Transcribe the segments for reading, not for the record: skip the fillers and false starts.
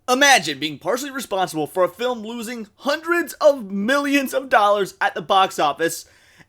Imagine being partially responsible for a film losing hundreds of millions of dollars at the box office,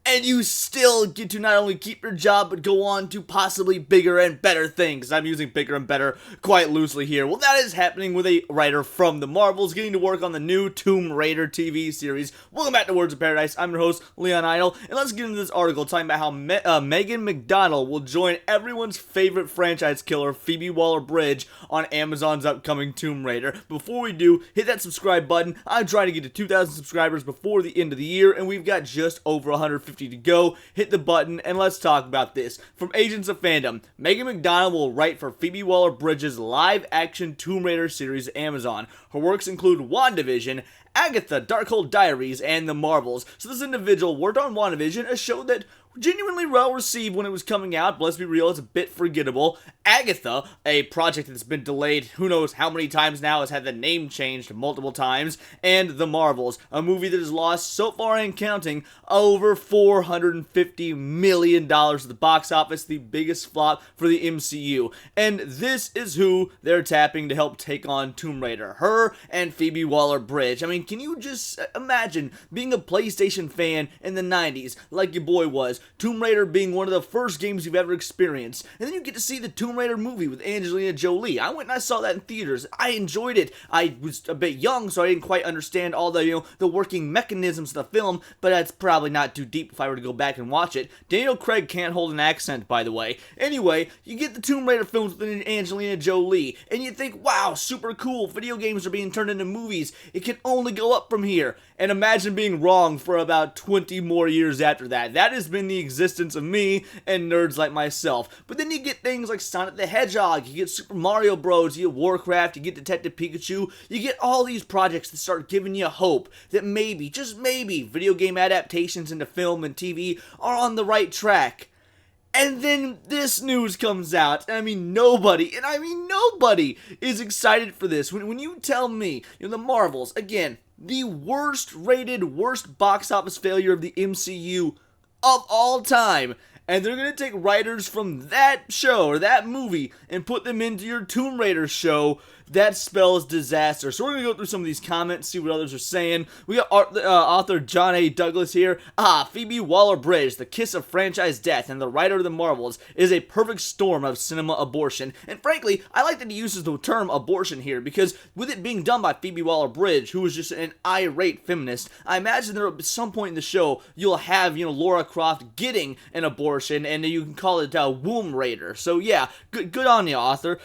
and you still get to not only keep your job, but go on to possibly bigger and better things. I'm using bigger and better quite loosely here. Well, that is happening with a writer from the Marvels getting to work on the new Tomb Raider TV series. Welcome back to Words of Paradise. I'm your host, Leon Idle, and let's get into this article talking about how Megan McDonnell will join everyone's favorite franchise killer, Phoebe Waller-Bridge, on Amazon's upcoming Tomb Raider. Before we do, hit that subscribe button. I'm trying to get to 2,000 subscribers before the end of the year, and we've got just over 150 to go. Hit the button and let's talk about this. From Agents of Fandom, Megan McDonnell will write for Phoebe Waller-Bridge's live-action Tomb Raider series at Amazon. Her works include WandaVision, Agatha, Darkhold Diaries, and The Marvels. So this individual worked on WandaVision, a show that genuinely well received when it was coming out, but let's be real, it's a bit forgettable. Agatha, a project that's been delayed who knows how many times now, has had the name changed multiple times, and The Marvels, a movie that has lost, so far and counting, over $450 million at the box office, the biggest flop for the MCU. And this is who they're tapping to help take on Tomb Raider, her and Phoebe Waller-Bridge. I mean, can you just imagine being a PlayStation fan in the 90s, like your boy was, Tomb Raider being one of the first games you've ever experienced, and then you get to see the Tomb Raider movie with Angelina Jolie. I went and I saw that in theaters. I enjoyed it. I was a bit young, so I didn't quite understand all the, the working mechanisms of the film, but that's probably not too deep if I were to go back and watch it. Daniel Craig can't hold an accent, by the way. Anyway, you get the Tomb Raider films with Angelina Jolie, and you think, wow, super cool, video games are being turned into movies. It can only go up from here. And imagine being wrong for about 20 more years after that. That has been the existence of me and nerds like myself. But then you get things like Sonic the Hedgehog, you get Super Mario Bros, you get Warcraft, you get Detective Pikachu, you get all these projects that start giving you hope that maybe, just maybe, video game adaptations into film and TV are on the right track. And then this news comes out, and I mean nobody is excited for this. When you tell me, the Marvels, again, the worst rated, worst box office failure of the MCU of all time, and they're going to take writers from that show or that movie and put them into your Tomb Raider show, that spells disaster. So we're going to go through some of these comments, see what others are saying. We got author John A. Douglas here. Phoebe Waller-Bridge, the kiss of franchise death and the writer of The Marvels, is a perfect storm of cinema abortion. And frankly, I like that he uses the term abortion here, because with it being done by Phoebe Waller-Bridge, who was just an irate feminist, I imagine there at some point in the show, you'll have, Lara Croft getting an abortion, and you can call it Womb Raider. So yeah, good on you, author.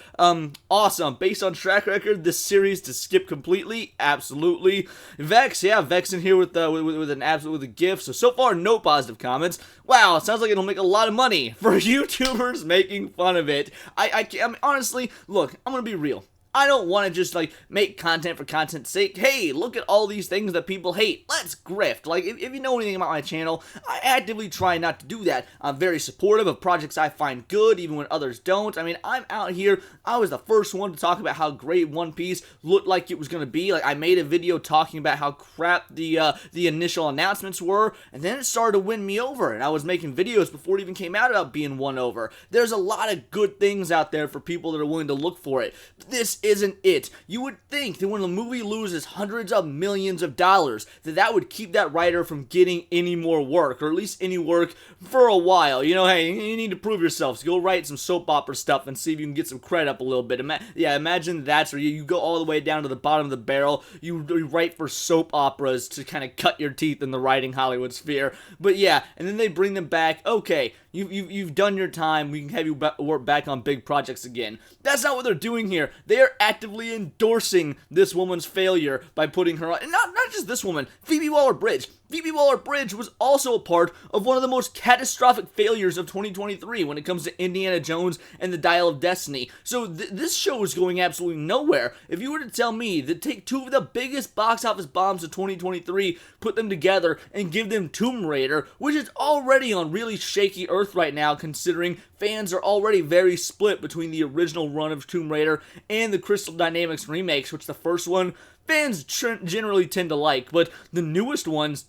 Awesome. Based on track record, this series to skip completely, absolutely. Vex in here with a gift. So far, no positive comments. Wow, it sounds like it'll make a lot of money for YouTubers making fun of it. I mean, honestly, look, I'm gonna be real. I don't want to just, make content for content's sake. Hey, look at all these things that people hate. Let's grift. If you know anything about my channel, I actively try not to do that. I'm very supportive of projects I find good, even when others don't. I mean, I'm out here. I was the first one to talk about how great One Piece looked like it was going to be. I made a video talking about how crap the initial announcements were, and then it started to win me over, and I was making videos before it even came out about being won over. There's a lot of good things out there for people that are willing to look for it. But this isn't it. You would think that when a movie loses hundreds of millions of dollars, that would keep that writer from getting any more work, or at least any work for a while. Hey, you need to prove yourself, so go write some soap opera stuff and see if you can get some credit up a little bit. Imagine that's where you go all the way down to the bottom of the barrel. You write for soap operas to kind of cut your teeth in the writing Hollywood sphere. But yeah, and then they bring them back. Okay, you've done your time. We can have you work back on big projects again. That's not what they're doing here. They are actively endorsing this woman's failure by putting her on. And not just this woman, Phoebe Waller-Bridge. Phoebe Waller-Bridge was also a part of one of the most catastrophic failures of 2023 when it comes to Indiana Jones and the Dial of Destiny. So this show is going absolutely nowhere. If you were to tell me that take two of the biggest box office bombs of 2023, put them together, and give them Tomb Raider, which is already on really shaky earth right now, considering fans are already very split between the original run of Tomb Raider and the Crystal Dynamics remakes, which the first one fans generally tend to like, but the newest ones,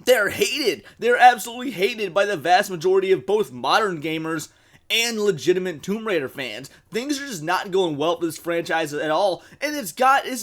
they're hated. They're absolutely hated by the vast majority of both modern gamers and legitimate Tomb Raider fans. Things are just not going well for this franchise at all, and this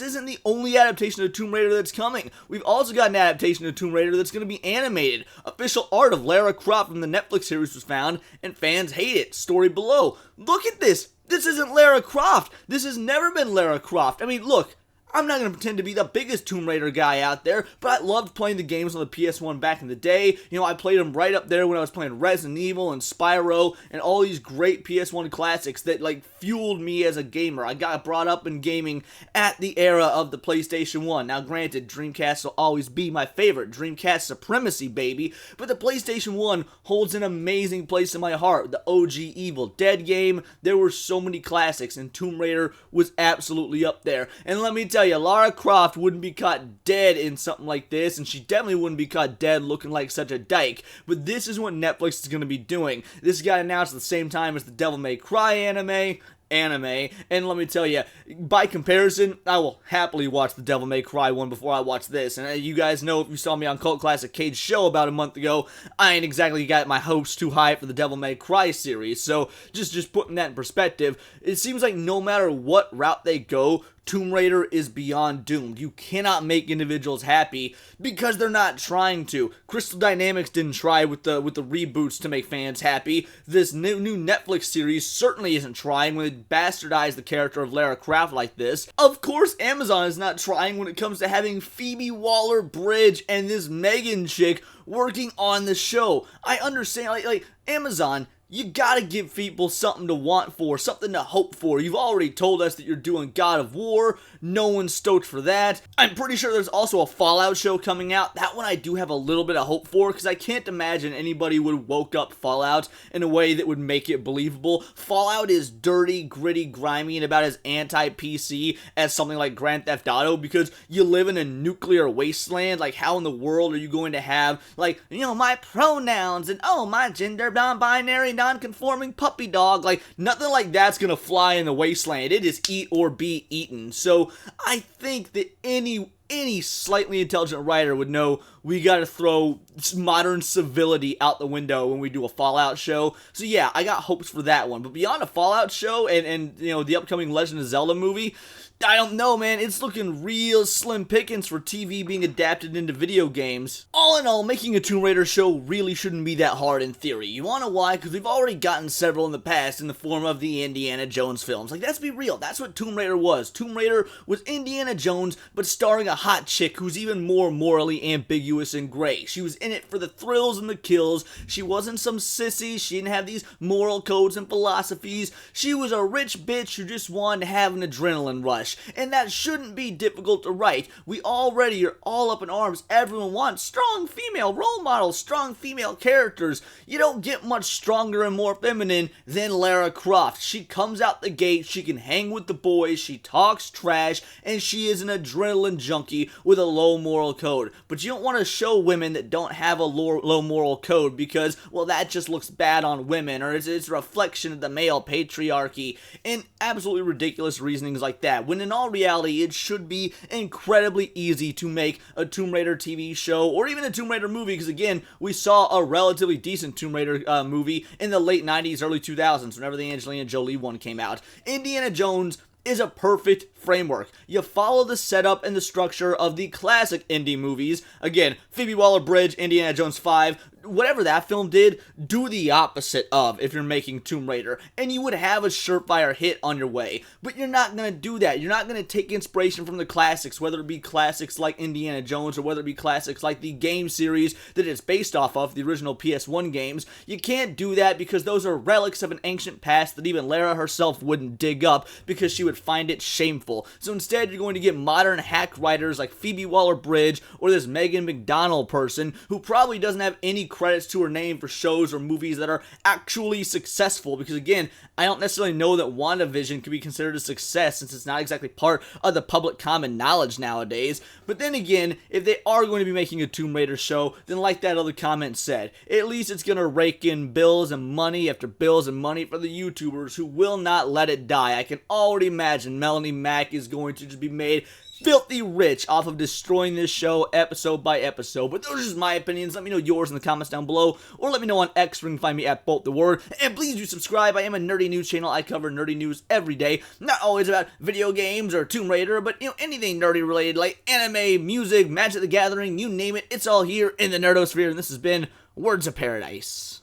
isn't the only adaptation of Tomb Raider that's coming. We've also got an adaptation of Tomb Raider that's going to be animated. Official art of Lara Croft from the Netflix series was found, and fans hate it. Story below. Look at this. This isn't Lara Croft. This has never been Lara Croft. I mean, look. I'm not going to pretend to be the biggest Tomb Raider guy out there, but I loved playing the games on the PS1 back in the day. You know, I played them right up there when I was playing Resident Evil and Spyro and all these great PS1 classics that, like, fueled me as a gamer. I got brought up in gaming at the era of the PlayStation 1. Now, granted, Dreamcast will always be my favorite. Dreamcast supremacy, baby. But the PlayStation 1 holds an amazing place in my heart. The OG Evil Dead game, there were so many classics, and Tomb Raider was absolutely up there. And let me tell you, Lara Croft wouldn't be caught dead in something like this, and she definitely wouldn't be caught dead looking like such a dyke. But this is what Netflix is going to be doing. This got announced at the same time as the Devil May Cry anime, and let me tell you, by comparison, I will happily watch the Devil May Cry one before I watch this. And you guys know, if you saw me on Cult Classic Cade's show about a month ago, I ain't exactly got my hopes too high for the Devil May Cry series. So just putting that in perspective, it seems like no matter what route they go, Tomb Raider is beyond doomed. You cannot make individuals happy because they're not trying to. Crystal Dynamics didn't try with the reboots to make fans happy. This new Netflix series certainly isn't trying when it bastardized the character of Lara Croft like this. Of course, Amazon is not trying when it comes to having Phoebe Waller-Bridge and this Megan chick working on the show. I understand, like Amazon, you gotta give people something to want for, something to hope for. You've already told us that you're doing God of War. No one's stoked for that. I'm pretty sure there's also a Fallout show coming out. That one I do have a little bit of hope for, because I can't imagine anybody would woke up Fallout in a way that would make it believable. Fallout is dirty, gritty, grimy, and about as anti-PC as something like Grand Theft Auto, because you live in a nuclear wasteland. Like, how in the world are you going to have, like, you know, my pronouns and, oh, my gender non-binary, non-conforming puppy dog? Like, nothing like that's gonna fly in the wasteland. It is eat or be eaten. So I think that any slightly intelligent writer would know we gotta throw modern civility out the window when we do a Fallout show. So yeah, I got hopes for that one. But beyond a Fallout show and you know, the upcoming Legend of Zelda movie, I don't know, man. It's looking real slim pickings for TV being adapted into video games. All in all, making a Tomb Raider show really shouldn't be that hard in theory. You wanna know why? Because we've already gotten several in the past in the form of the Indiana Jones films. Like, let's be real, that's what Tomb Raider was. Tomb Raider was Indiana Jones, but starring a hot chick who's even more morally ambiguous and gray. She was in it for the thrills and the kills. She wasn't some sissy. She didn't have these moral codes and philosophies. She was a rich bitch who just wanted to have an adrenaline rush. And that shouldn't be difficult to write. We already are all up in arms. Everyone wants strong female role models, strong female characters. You don't get much stronger and more feminine than Lara Croft. She comes out the gate, she can hang with the boys, she talks trash, and she is an adrenaline junkie with a low moral code. But you don't want to show women that don't have a low moral code because, well, that just looks bad on women, or it's a reflection of the male patriarchy, and absolutely ridiculous reasonings like that. When in all reality, it should be incredibly easy to make a Tomb Raider TV show, or even a Tomb Raider movie, because again, we saw a relatively decent Tomb Raider movie in the late 90s, early 2000s, whenever the Angelina Jolie one came out. Indiana Jones is a perfect framework. You follow the setup and the structure of the classic indie movies. Again, Phoebe Waller-Bridge, Indiana Jones 5, whatever that film did, do the opposite of if you're making Tomb Raider, and you would have a surefire hit on your way. But you're not going to do that. You're not going to take inspiration from the classics, whether it be classics like Indiana Jones or whether it be classics like the game series that it's based off of, the original PS1 games. You can't do that because those are relics of an ancient past that even Lara herself wouldn't dig up because she would find it shameful. So instead, you're going to get modern hack writers like Phoebe Waller-Bridge or this Megan McDonnell person who probably doesn't have any credits to her name for shows or movies that are actually successful, because again, I don't necessarily know that WandaVision can be considered a success since it's not exactly part of the public common knowledge nowadays. But then again, if they are going to be making a Tomb Raider show, then like that other comment said, at least it's going to rake in bills and money after bills and money for the YouTubers who will not let it die. I can already imagine Melanie Mac Mac is going to just be made filthy rich off of destroying this show episode by episode. But those are just my opinions. Let me know yours in the comments down below, or let me know on X, where you can find me at BoltTheWord. And please do subscribe. I am a nerdy news channel. I cover nerdy news every day. Not always about video games or Tomb Raider, but anything nerdy related, like anime, music, Magic the Gathering, you name it. It's all here in the Nerdosphere, and this has been Words of Paradise.